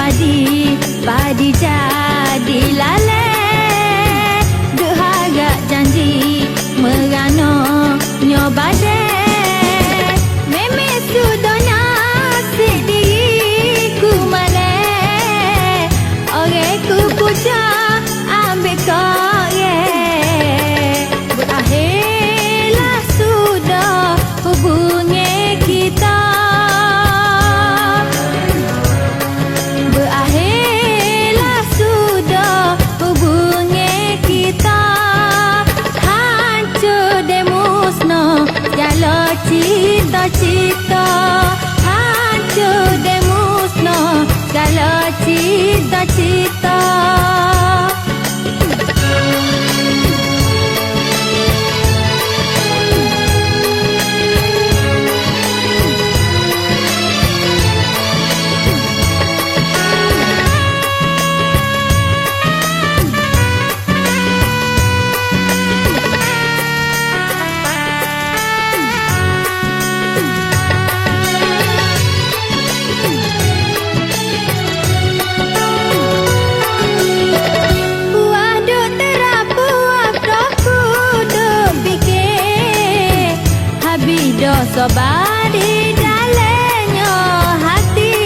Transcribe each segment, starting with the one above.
padi jadi lale. Duk harap janji merano nyobade. Meme sudah nasib diriku malai. Oreku puja ambil koye. Berakhirlah sudah hubungi kita. Berakhirlah sudah hubungi kita. Hancur dan musnah segala cita-cita. Hancur dan musnah segala cita-cita. Sobat di dalamnya hati.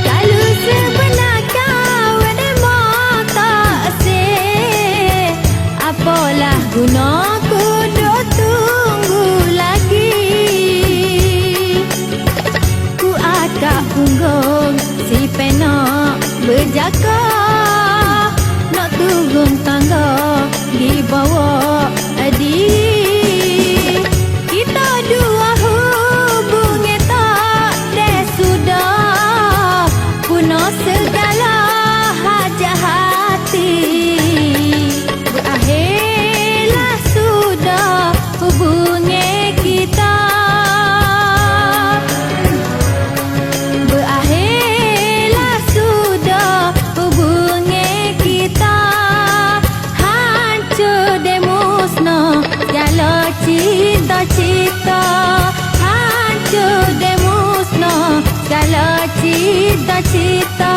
Kalau sebenar kau ada mata asing, apalah guna ku duk tunggu lagi. Ku akak punggung si penak berjaka. Turun tangga dibawa diri. Kita dua hubungi tak ada sudah. Punah segala hajat hati. Berakhirlah sudah hubungi kita. Berakhirlah sudah hubungi kita. Segala cita-cita. Hancur dan musnah segala cita-cita.